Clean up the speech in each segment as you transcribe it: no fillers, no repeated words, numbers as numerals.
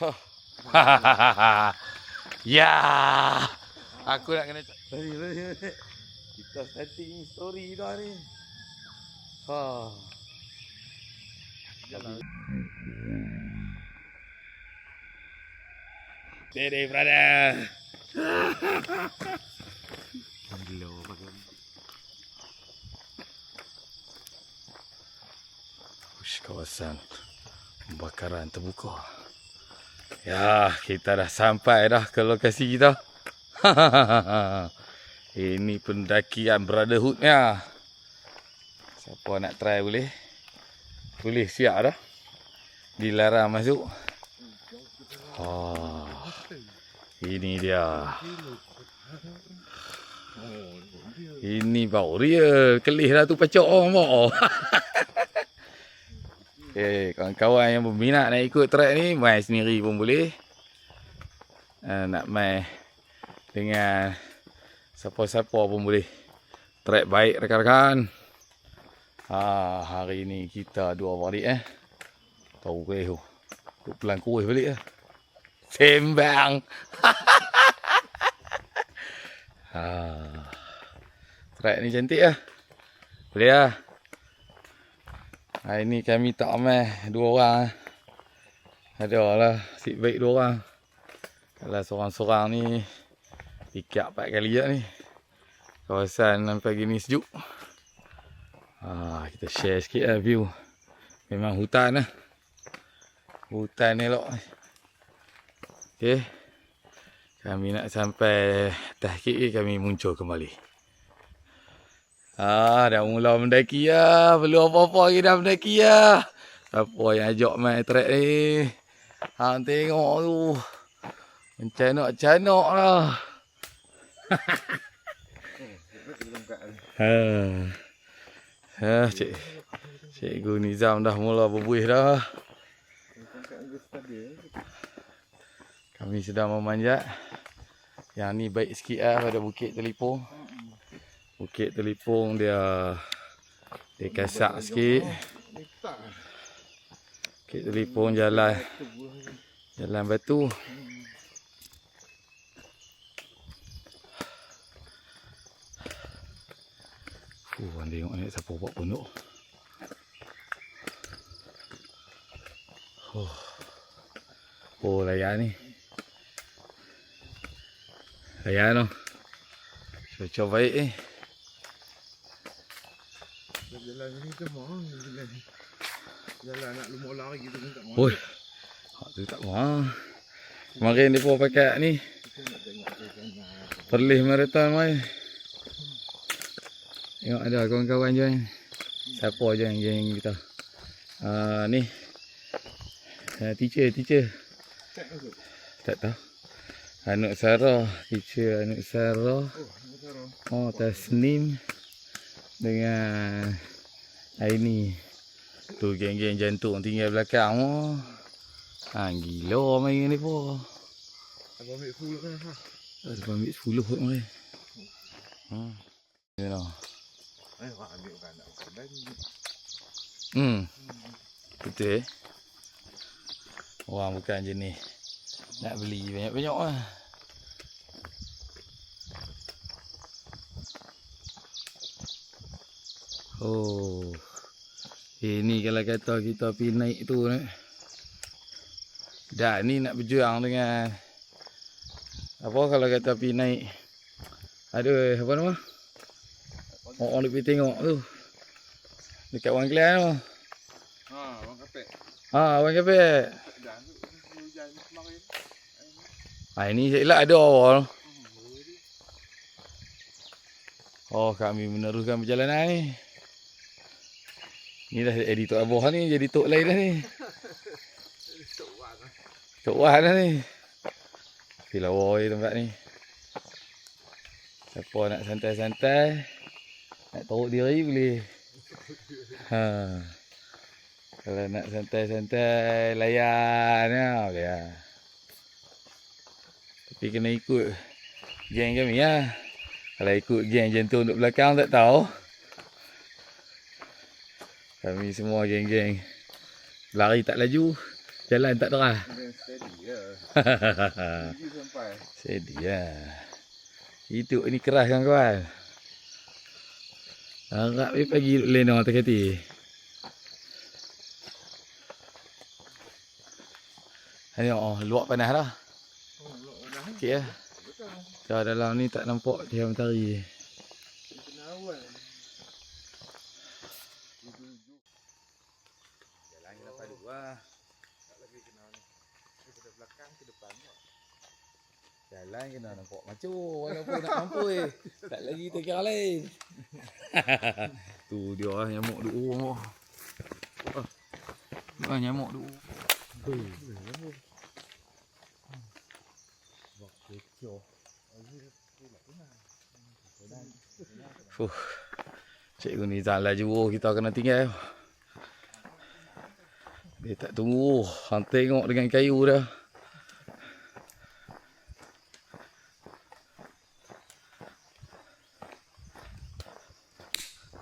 Hahaha. Ya. Aku nak kena kita setting story dah ni. Ha. Dede brother. Gila pakai. Kawasan pembakaran terbuka. Ya, kita dah sampai dah ke lokasi kita. Ini pendakian Brotherhood-nya. Siapa nak try boleh? Boleh, siap dah. Dilarang masuk. Ini dia. Ini bau real. Kelih dah tu pacok orang bau. Okay, kawan-kawan yang berminat nak ikut trek ni, main sendiri pun boleh. Nak main dengan siapa-siapa pun boleh. Trek baik rakan-rakan. Hari ni kita dua balik Tahu ke tu. Duk pelan kuih balik Sembang. Trek ni cantik Boleh Hari ni kami tak ramai, 2 orang Ada lah seat bike 2 orang. Kalau seorang-seorang ni ikat 4 kali ni. Kawasan pagi ni sejuk. Kita share sikit view. Memang hutan Hutan elok. Okay. Kami nak sampai atas sikit kami muncul kembali. Dah mula mendaki Belum apa-apa lagi dah mendaki Siapa yang ajak main trek ni? Hang tengok tu. Mencanak-canak lah. Cikgu Nizam dah mula berbuih dah. Kami sedang memanjat. Yang ni baik sikit pada Bukit Telipung. Bukit Telipung dia kasak sikit. Bukit Telipung jalan batu. Tengok ni siapa buat pondok. Layan ni. Layan tu. Cuaca baik ni. Jalan ni tu mahal. Jalan nak lumur lari gitu pun tak mahal. Tu tak mahal. Kemarin dia pun pakai ni. Perlis marathon main. Tengok ada kawan-kawan join. Siapa join geng kita? Ni. Teacher. Tak tahu. Anak Sarah, teacher Anak Sarah. Tasnim dengan Aini. Tu geng-geng jantung tinggal belakang gila main ni pun. Abang ambil full kan? Abang ambil 10 kot main. Ni lah. Ambil kan nak lagi. Betul Orang bukan jenis nak beli banyak-banyak Ini kalau kata kita pergi naik tu dah ni nak berjuang dengan apa kalau kata pergi naik. Aduh, apa nama? Orang pergi tengok tu. Dekat Wan Kelian tu. Wan Kapek. Wan Kapek. Ini elak ada awal. Kami meneruskan perjalanan ni. Ni dah edit Tok Abah ni jadi Tok lain dah ni. Tok Wan dah ni. Lawa tempat ni. Siapa nak santai-santai, nak teruk diri boleh. Kalau nak santai-santai layan boleh Tapi kena ikut geng kami Kalau ikut geng jantung duduk belakang tak tahu. Kami semua geng-geng lari tak laju. Jalan tak terah. Steady ya. Ini sampai. Steady lah. Hidup ni keras kawan-kawan. Harap ni pagi duduk lena hati-hati. Tengok, luak panas dah. Oh, luak panas. Sikit lah. Dah dalam ni tak nampak dia matahari. Kena awal. Jalan kita padu lah. Tak lagi kena ni. Daripada belakang ke depan. Jalan kena nampak macu walaupun nak mampu tak lagi kita kira lain. Tu dia lah nyamuk duk. Nyamuk duk. Cikgu ni tak laju kita kena tinggal. Dia tak tunggu. Hang tengok dengan kayu dah.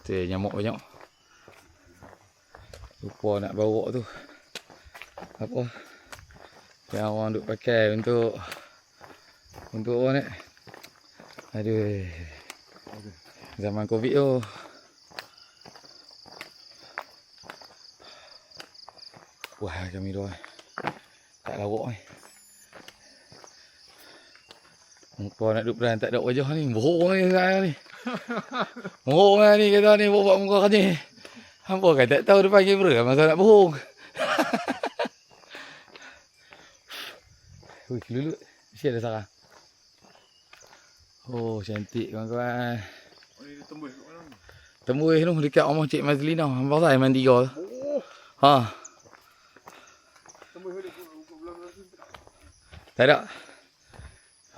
Nyamuk banyak. Lupa nak bawa tu. Apa? Yang orang duk pakai untuk apa ni? Aduh. Zaman Covid tu. Wah, kami dua. Tak lawak ni. Muka nak duduk peran tak ada wajah ni. Bohong ni saya ni. Bohong lah ni kata ni buat muka kerja. Hampa kan tak tahu depan kamera masa nak bohong. Ui, kelulut. Mesti ada sarang. Oh, cantik kawan-kawan. Oh, ni dia tembus kat mana ni? Tembus tu dekat rumah Cik Mazlina. Hampa saya main 3 tu. Ha. Tembus dia kat belah-belah sini. Tak ada.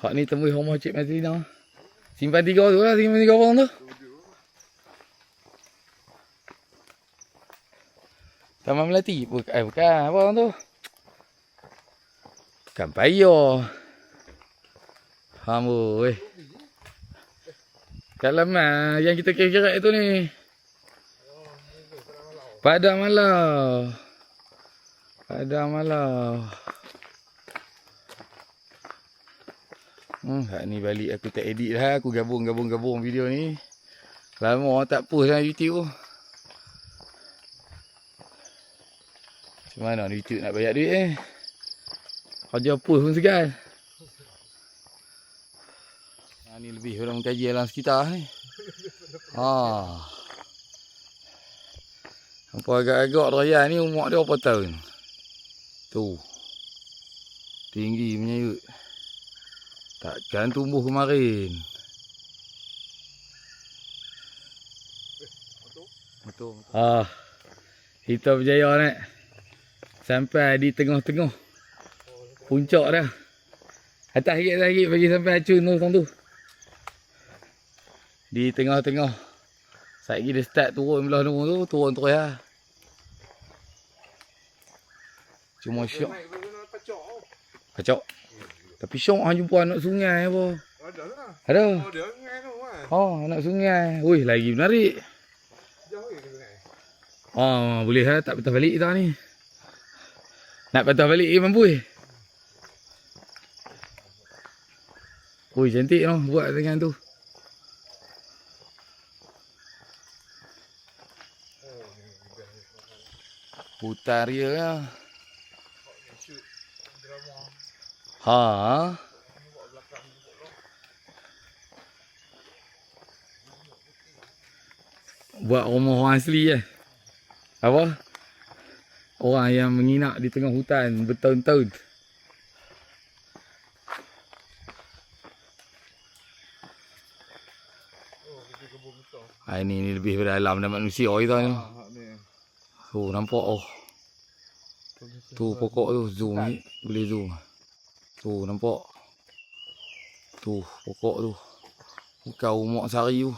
Hak ni tembus rumah Cik Mazlina. Simpan 3 tu lah, simpan 3 orang tu. Taman Melati. Bukan apa orang tu. Bukan payah. Amboi. Kat lama yang kita kira-kira tu ni. Padang Malau. Padang Malau. Hak ni balik aku tak edit dah. Aku gabung video ni. Lama tak post dalam YouTube. Macam mana YouTube nak bayar duit kerja post pun segan. Ni lebih orang mengkaji alam sekitar ni. Nampak agak-agak raya ni umur dia berapa tahun? Tu. Tinggi menyayut. Takkan tumbuh kemarin. Betul. Kita berjaya ni. Sampai di tengah-tengah. Puncak dah. Atas sikit bagi sampai acun tu. Di tengah-tengah. Saat dia start turun belah nombor tu, turun terus lah. Cuma syok. Kacau. Tapi syok hang jumpa anak sungai apa. Ada lah. Ada. Oh, dia sungai tu kan. Anak sungai. Wih, lagi menarik. Jauh ke sungai? Boleh lah. Tak patah balik kita ni. Nak patah balik mampu Wih, cantik tu. Buat dengan tu. Hutan ria lah. Buat rumah orang asli Apa? Orang yang menginap di tengah hutan bertahun-tahun. Ini lebih berdalam dan manusia kita ni. Nampak tu pokok tu zoom ni boleh zoom. Tu nampak. Tu pokok tu. Bukan rumah sari tu.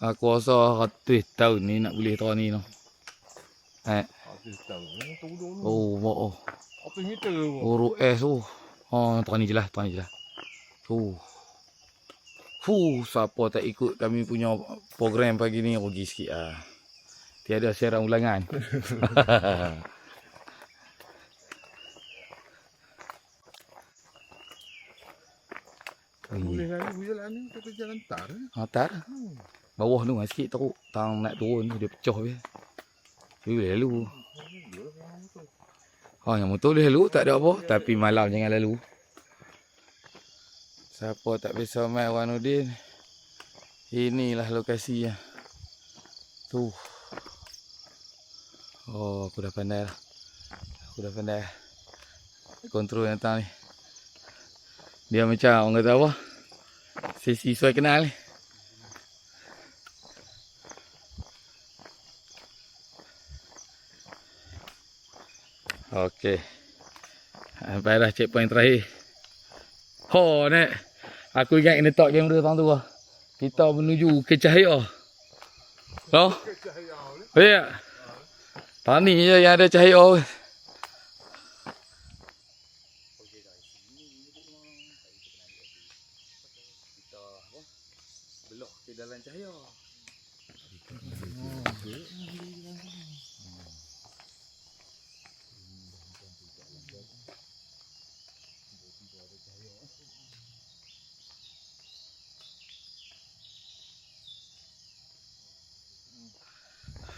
Aku rasa 100 tahun ni nak boleh tahu ni tu. 100 tahun. Apa meter tu? Urut es tu. Tahu ni jelas, Tu. Siapa tak ikut kami punya program pagi ni rugi sikit Tiada siaran ulangan. Boleh lalu jalan ni, kita jalan tar. Tar. Bawah tu sikit teruk. Tang nak turun tu dia pecah dia. Dia boleh lalu. Yang motor boleh lalu, tak ada apa. Tapi malam jangan lalu. Siapa tak biasa main Wanuddin, inilah lokasinya. Tu. Aku dah pandai lah. Kontrol yang atas ni. Dia macam orang kata apa? Sesi sesuai kenal ni. Okey. Sampai dah checkpoint terakhir. Nek. Aku ingat kena top kamera tang tu lah. Kita menuju ke cahaya. Ya. Tani je yang ada cahaya. Belok ke dalam cahaya.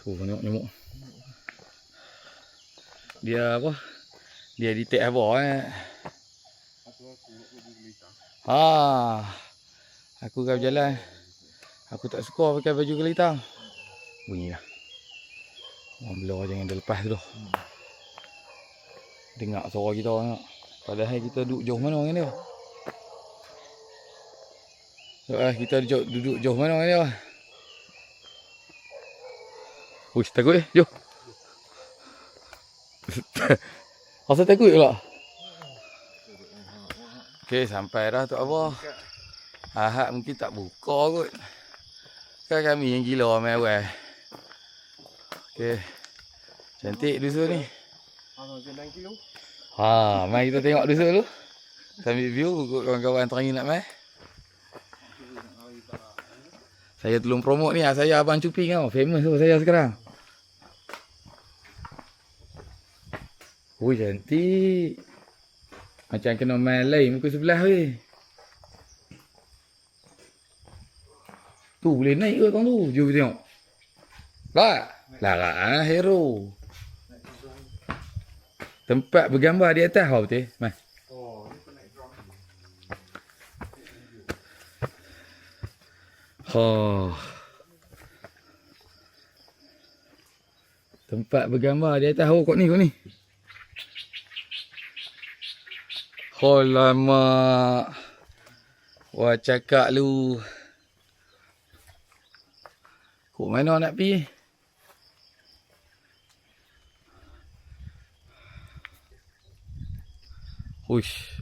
Tengok nyamuk. Dia apa? Dia detect apa Aku kalau jalan, aku tak suka pakai baju kelitang. Bunyi lah. Orang belah jangan dia lepas tu dah. Dengar suara kita tengok. Padahal kita duduk jauh mana dengan dia. Kita duduk jauh mana dengan dia. Uish, takut jom. Asal takut pula. Okey, sampai dah tu apa. Ahad mungkin tak buka kot. Kan kami yang gila main awal. Okey. Cantik dusun ni. Mari kita tengok dusun dulu. Sambil view kawan-kawan terangi nak main. Saya tolong promote ni. Saya Abang Cuping tau. Famous tu saya sekarang. Cantik. Macam kena main lain muka sebelah weh. Tu boleh naik ke tuan tu? Jom tengok. Larak hero. Tempat bergambar di atas betul? Mai. Tempat bergambar di atas kok ni. Lama. Wah cakap lu. Kok mana nak pergi?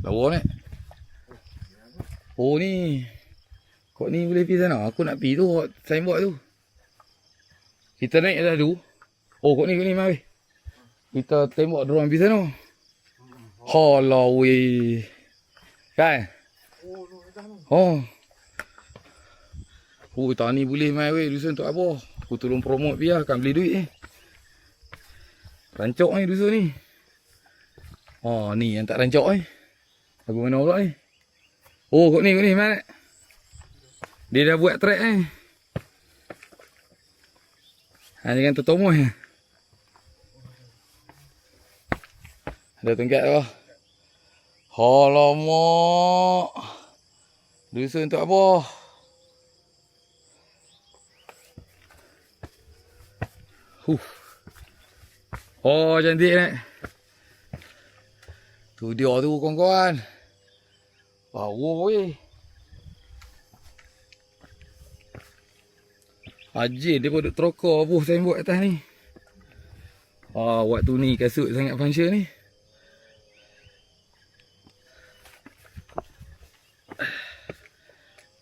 Lawa ni. Ni. Kok ni boleh pergi sana? Aku nak pergi tu, signboard tu. Kita naik dah tu. Kok ni mari. Kita tembak drone pergi sana. Weh. Kan? Tani boleh main weh. Dusun untuk apa? Aku tolong promote dia. Kan beli duit Rancok ni dusun ni. Ni yang tak rancok Lagu mana pula ni? Kok ni mana? Dia dah buat track jangan tertomoh Ada tengkat tu. Alamak. Dusun untuk apa? Cantik ni. Tu dia tu kawan-kawan. Weh. Ajin dia pun duk terokor buh signboard atas ni. Waktu ni kasut sangat function ni.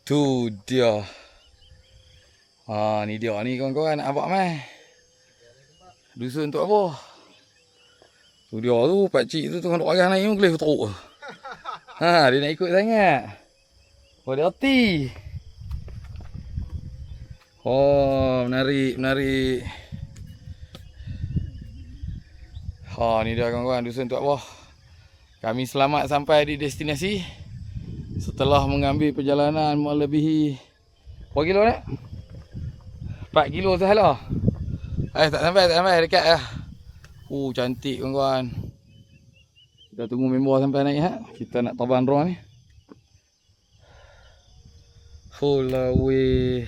Tu dia. Ni dia ni kawan-kawan nak abang mai. Dusun untuk apa? Tu dia tu pakcik tu tengah duk arah naik boleh teruk. Dia nak ikut sangat. Dia hati. Menarik. Ni dia kawan-kawan dusun untuk apa? Kami selamat sampai di destinasi. Setelah mengambil perjalanan melebihi berapa kilo nak? 4 kilo sahaja. Tak sampai dekat lah. Cantik kawan-kawan. Kita tunggu member sampai naik ha. Kita nak terbang drone ni. Lah weh.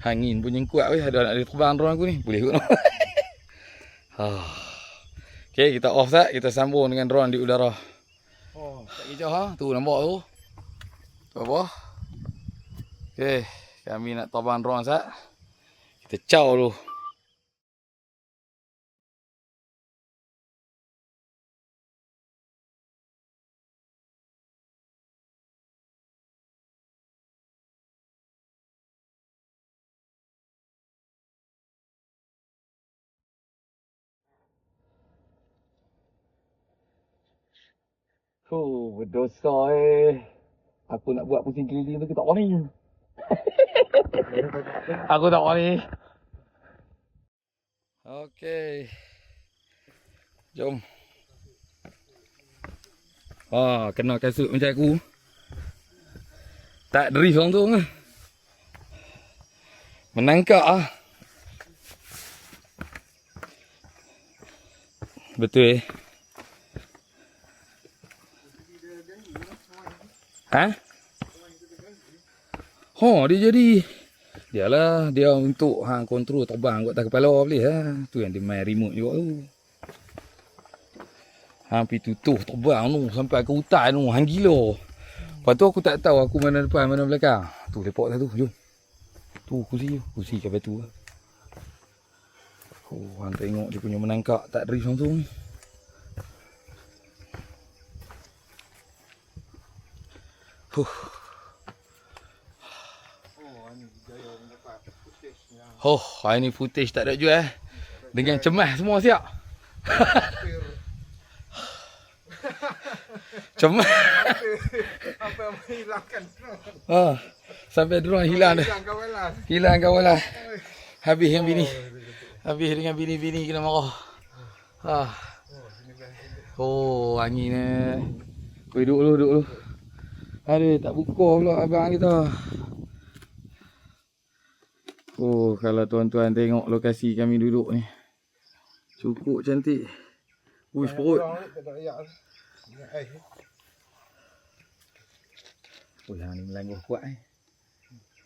Angin punya kuat weh. Ada nak terbang drone aku ni. Boleh kot. Okay, kita off tak. Kita sambung dengan drone di udara. Tak hijau ha. Tu nampak tu. Tu apa? Okay, kami nak terbang drone sat. Kita caw dulu. Berdosa Aku nak buat pusing keliling tu, aku tak boleh. Aku tak boleh. Okey. Jom. Kena kasut macam aku. Tak drift orang tu. Menangkap ah. Betul Ha? Dia jadi. Dialah dia untuk kontrol terbang kat atas kepala boleh ha. Tu yang dia main remote juga tu. Hampir tutup terbang tu sampai ke hutan tu, hang gila. Lepas tu aku tak tahu aku mana depan mana belakang. Tu lepak satu, jom. Tu kursi kat batu. Hang tengok dia punya menangkap tak drift langsung ni. Ini footage tak ada jual dengan cemas semua siap. Cemas. Sampai menghilangkan sampai drone hilang dah. Hilang kawalan. Habis yang bini. Habis dengan bini-bini kena marah. Angin ni. Duduk dulu. Aduh, tak buka pula abang kita. Kalau tuan-tuan tengok lokasi kami duduk ni. Cukup cantik. Perut. Yang ni melangguh kuat ni.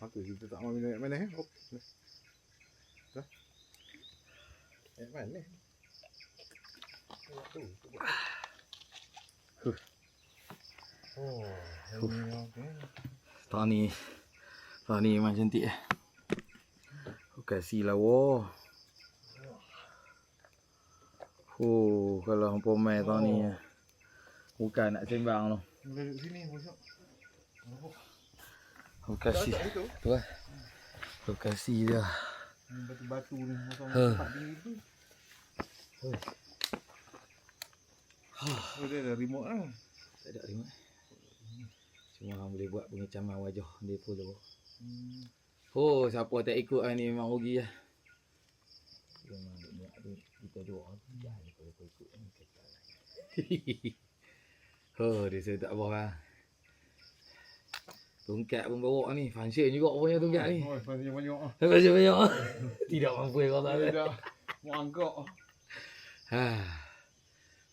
Apa kita tak mau minum mana mana? Tahun ni memang cantik Lokasi lawa. Kalau hampa main tahun ni bukan nak sembang tu. Sini masuk. Lokasi tu lah. Lokasi dia. Batu-batu ni macam tempat tinggi tu. Dia ada remote lah. Tak ada remote. Cuma hang boleh buat pengecaman wajah dia pun tu. Siapa tak ikut ni memang rugi lah. Memang kita dua jangan ikut ni kata. Dia saya tak apa lah. Tongkat pun bawa ni, function juga punya tongkat ni. Function banyak. Function banyak. Tidak mampu kau tak ada. Tidak. Mau angkok.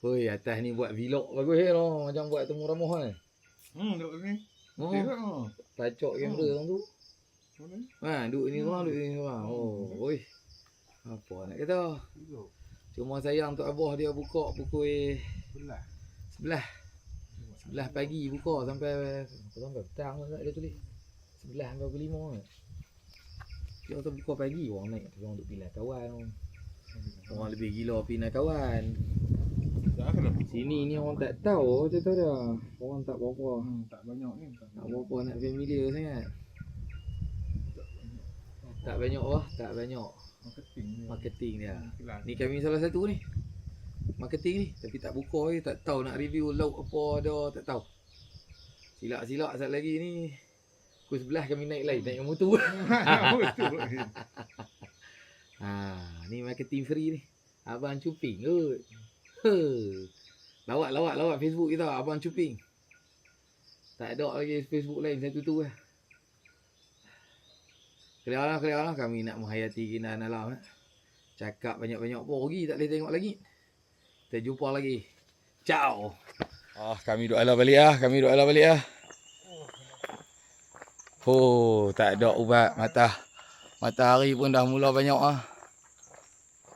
Atas ni buat vlog bagus lah. Macam buat temu ramah kan. Duduk ni. Pacok kamera orang tu. Duduk ni orang, duduk ni orang. Apa nak kata? Cuma sayang Tok Abah dia buka pukul 11 pagi buka sampai petang tak dia tulis. 11 sampai pukul 5 kan. Dia tu buka pagi orang naik orang duk pilih kawan. Orang lebih gila pindah kawan. Sini ni orang tak tahu macam tu dah. Orang tak berapa. Tak banyak ni. Tak berapa nak familiar sangat. Tak banyak tak banyak. Marketing dia. Ni kami salah satu ni. Marketing ni tapi tak buka tak tahu nak review lauk apa ada tak tahu. Silap-silap sat lagi ni. Pukul 11 kami naik naik motor. Ni marketing free ni. Abang Cuping kot. Lawak Facebook kita Abang Cuping. Tak ada lagi Facebook lain satu tu lah. Kelia lah kami nak menghayati keindahan alam. Cakap banyak-banyak pun rugi tak boleh tengok lagi. Kita jumpa lagi. Ciao. Kami duk ala balik ah. Oh, tak ada ubat matahari pun dah mula banyak ah.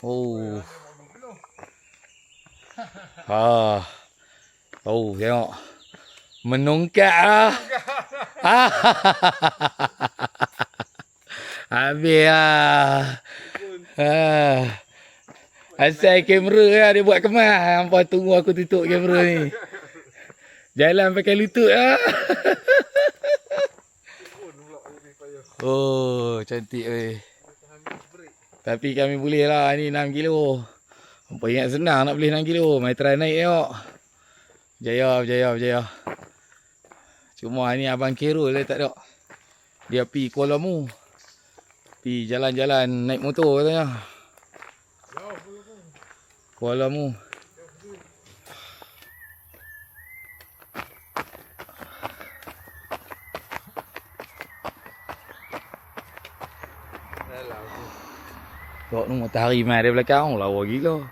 Oh. Oh, tengok. Menungkak ah. Habis lah. Asal kamera lah dia buat kemas. Hampa tunggu aku tutup kamera ni. Jalan pakai lutut lah. Oh, cantik weh. Tapi kami boleh lah ni 6 kilo. Hampa ingat senang nak boleh 6 kilo. Mai try naik tengok. Berjaya. Cuma ni abang Kerol dia tak ada. Dia pi Kuala Mu. Pi jalan-jalan naik motor katanya. Kuala Mu. Tengok tu matahari mai dari belakang. Lawa gila.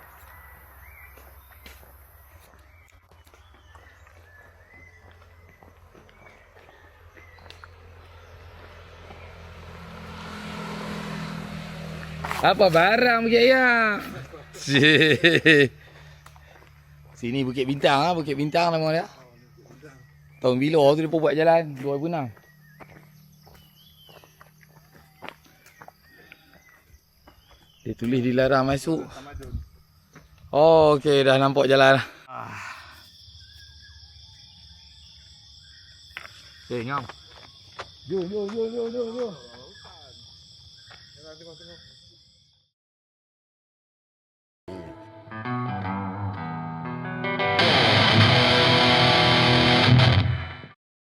Apa barang Bukit Ayak? Sini Bukit Bintang lah, Bukit Bintang nama dia. Tahun bila tu dia buat jalan, 2006. Dia tulis dilarang masuk. Oh, okey dah nampak jalan. Ngam. Jom. Tengok.